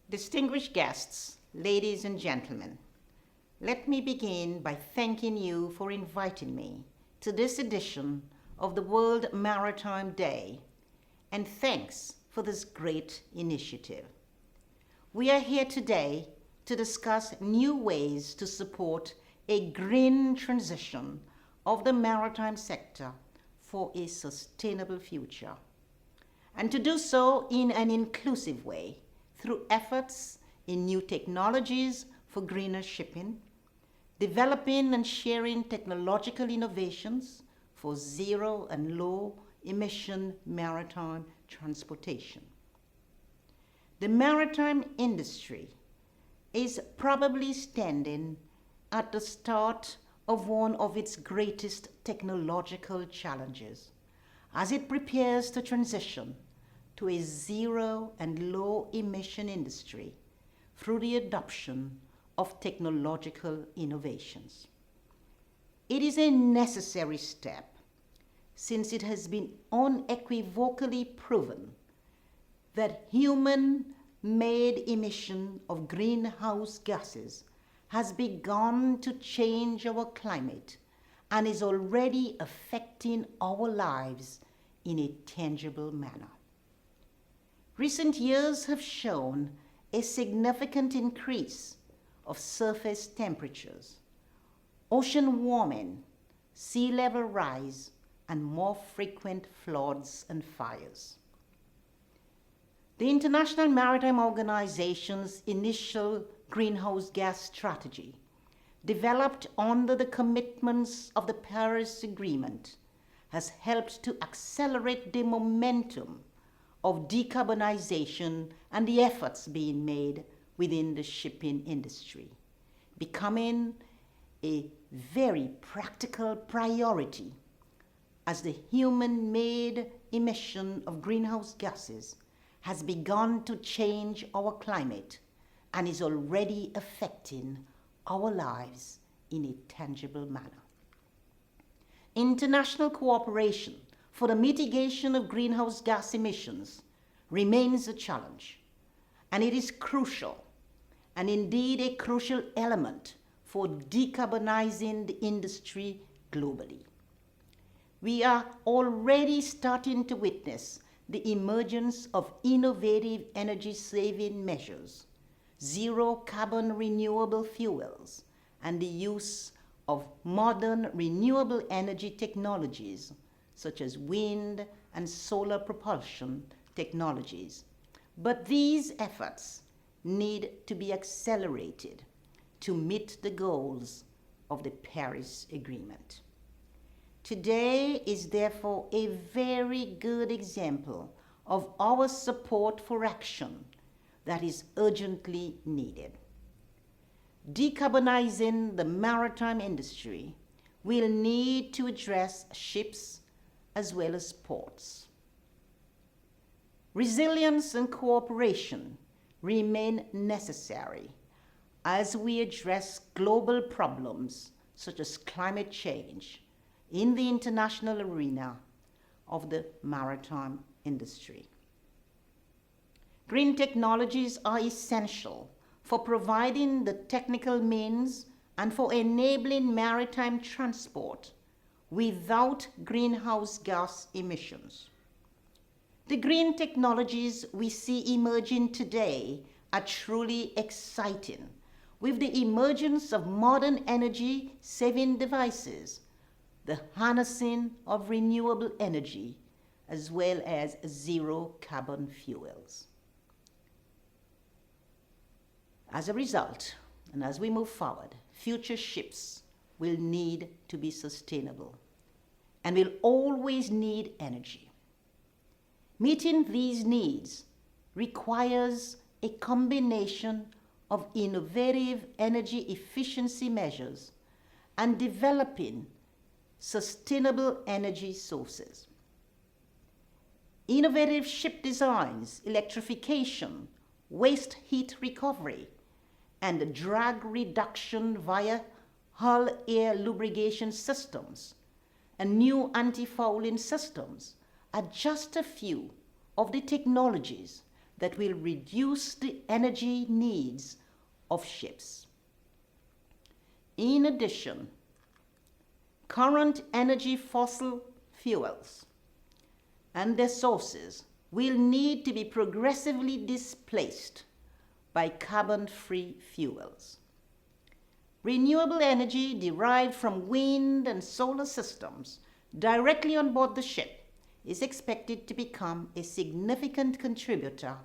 Distinguished guests, ladies and gentlemen, let me begin by thanking you for inviting me to this edition of the World Maritime Day, and thanks for this great initiative. We are here today to discuss new ways to support a green transition of the maritime sector for a sustainable future, and to do so in an inclusive way through efforts in new technologies for greener shipping, developing and sharing technological innovations for zero and low emission maritime transportation. The maritime industry is probably standing at the start of one of its greatest technological challenges as it prepares to transition to a zero and low emission industry through the adoption of technological innovations. It is a necessary step since it has been unequivocally proven that human-made emission of greenhouse gases has begun to change our climate and is already affecting our lives in a tangible manner. Recent years have shown a significant increase of surface temperatures, ocean warming, sea level rise, and more frequent floods and fires. The International Maritime Organization's initial greenhouse gas strategy, developed under the commitments of the Paris Agreement, has helped to accelerate the momentum of decarbonization and the efforts being made within the shipping industry, becoming a very practical priority as the human-made emission of greenhouse gases has begun to change our climate and is already affecting our lives in a tangible manner. International cooperation for the mitigation of greenhouse gas emissions remains a challenge, and it is crucial, and indeed a crucial element for decarbonizing the industry globally. We are already starting to witness the emergence of innovative energy-saving measures, zero carbon renewable fuels, and the use of modern renewable energy technologies such as wind and solar propulsion technologies. But these efforts need to be accelerated to meet the goals of the Paris Agreement. Today is therefore a very good example of our support for action that is urgently needed. Decarbonizing the maritime industry will need to address ships as well as ports. Resilience and cooperation remain necessary as we address global problems such as climate change in the international arena of the maritime industry. Green technologies are essential for providing the technical means and for enabling maritime transport without greenhouse gas emissions. The green technologies we see emerging today are truly exciting, with the emergence of modern energy-saving devices, the harnessing of renewable energy, as well as zero carbon fuels. As a result, and as we move forward, future ships will need to be sustainable and will always need energy. Meeting these needs requires a combination of innovative energy efficiency measures and developing sustainable energy sources. Innovative ship designs, electrification, waste heat recovery, and drag reduction via hull air lubrication systems and new anti-fouling systems are just a few of the technologies that will reduce the energy needs of ships. In addition, current energy fossil fuels and their sources will need to be progressively displaced by carbon-free fuels. Renewable energy derived from wind and solar systems directly on board the ship is expected to become a significant contributor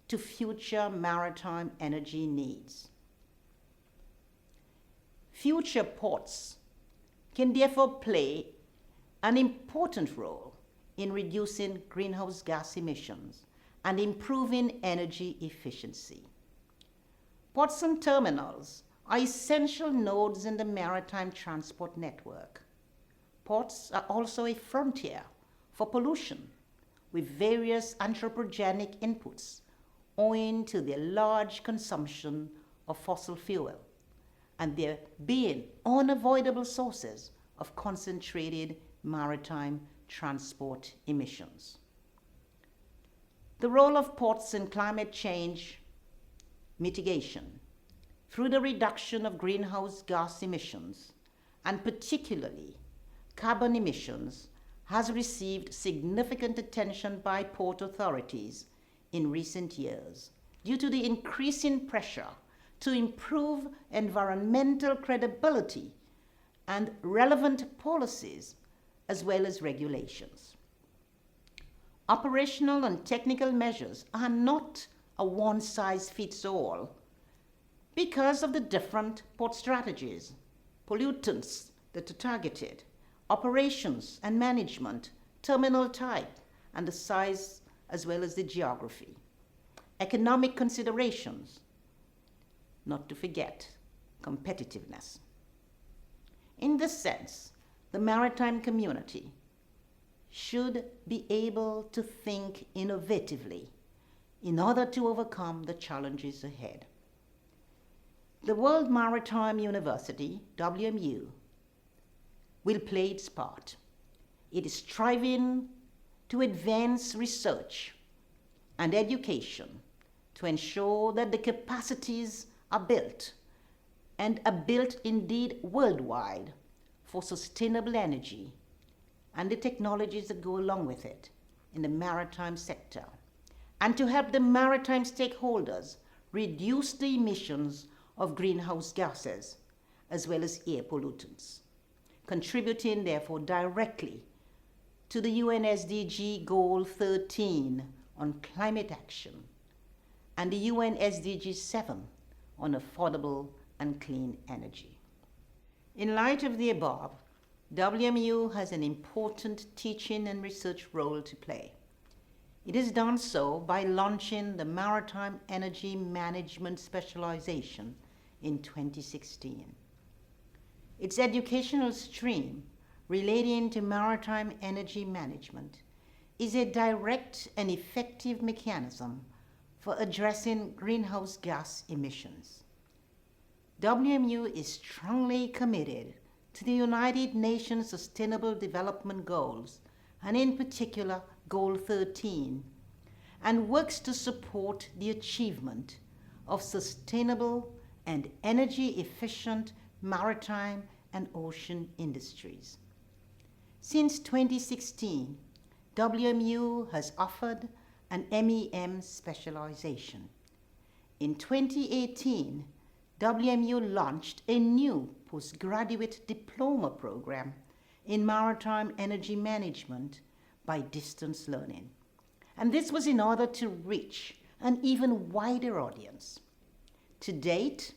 to future maritime energy needs. Future ports can therefore play an important role in reducing greenhouse gas emissions and improving energy efficiency. Ports and terminals are essential nodes in the maritime transport network. Ports are also a frontier for pollution, with various anthropogenic inputs owing to their large consumption of fossil fuel and there being unavoidable sources of concentrated maritime transport emissions. The role of ports in climate change mitigation through the reduction of greenhouse gas emissions, and particularly carbon emissions, has received significant attention by port authorities in recent years due to the increasing pressure to improve environmental credibility and relevant policies as well as regulations. Operational and technical measures are not a one-size-fits-all because of the different port strategies, pollutants that are targeted, operations and management, terminal type, and the size as well as the geography. Economic considerations, not to forget competitiveness. In this sense, the maritime community should be able to think innovatively in order to overcome the challenges ahead. The World Maritime University, WMU, will play its part. It is striving to advance research and education to ensure that the capacities are built, and are built indeed worldwide, for sustainable energy and the technologies that go along with it in the maritime sector, and to help the maritime stakeholders reduce the emissions of greenhouse gases as well as air pollutants, contributing therefore directly to the UN SDG Goal 13 on climate action and the UN SDG 7 on affordable and clean energy. In light of the above, WMU has an important teaching and research role to play. It has done so by launching the Maritime Energy Management Specialization in 2016. Its educational stream relating to maritime energy management is a direct and effective mechanism for addressing greenhouse gas emissions. WMU is strongly committed to the United Nations Sustainable Development Goals, and in particular Goal 13, and works to support the achievement of sustainable and energy-efficient maritime and ocean industries. Since 2016, WMU has offered an MEM specialization. In 2018, WMU launched a new postgraduate diploma program in maritime energy management by distance learning. And this was in order to reach an even wider audience. To date,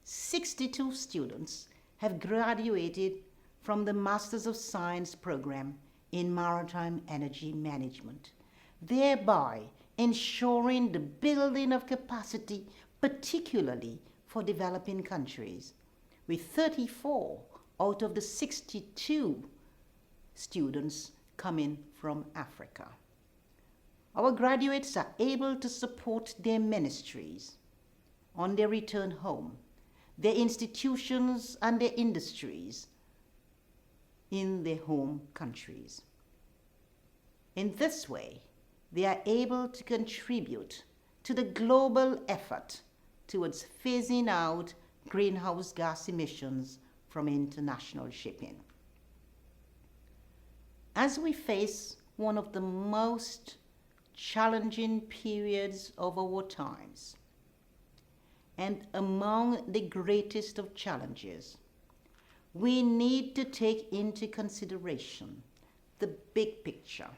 62 students have graduated from the Masters of Science program in maritime energy management, thereby ensuring the building of capacity, particularly for developing countries, with 34 out of the 62 students coming from Africa. Our graduates are able to support their ministries on their return home, their institutions and their industries in their home countries. In this way, they are able to contribute to the global effort towards phasing out greenhouse gas emissions from international shipping. As we face one of the most challenging periods of our times, and among the greatest of challenges, we need to take into consideration the big picture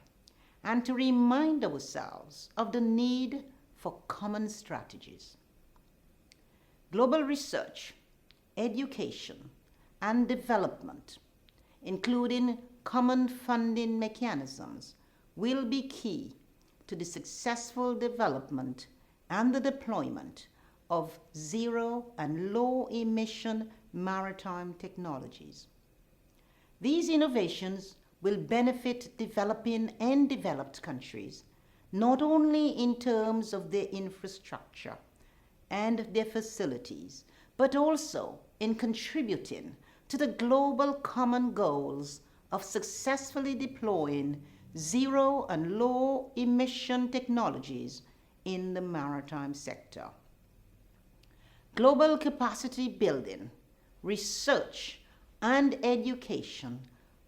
and to remind ourselves of the need for common strategies. Global research, education, and development, including common funding mechanisms, will be key to the successful development and the deployment of zero and low emission maritime technologies. These innovations will benefit developing and developed countries, not only in terms of their infrastructure and their facilities, but also in contributing to the global common goals of successfully deploying zero and low emission technologies in the maritime sector. Global capacity building, research, and education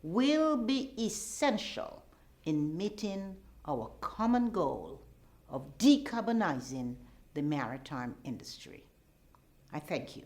will be essential in meeting our common goal of decarbonizing the maritime industry. I thank you.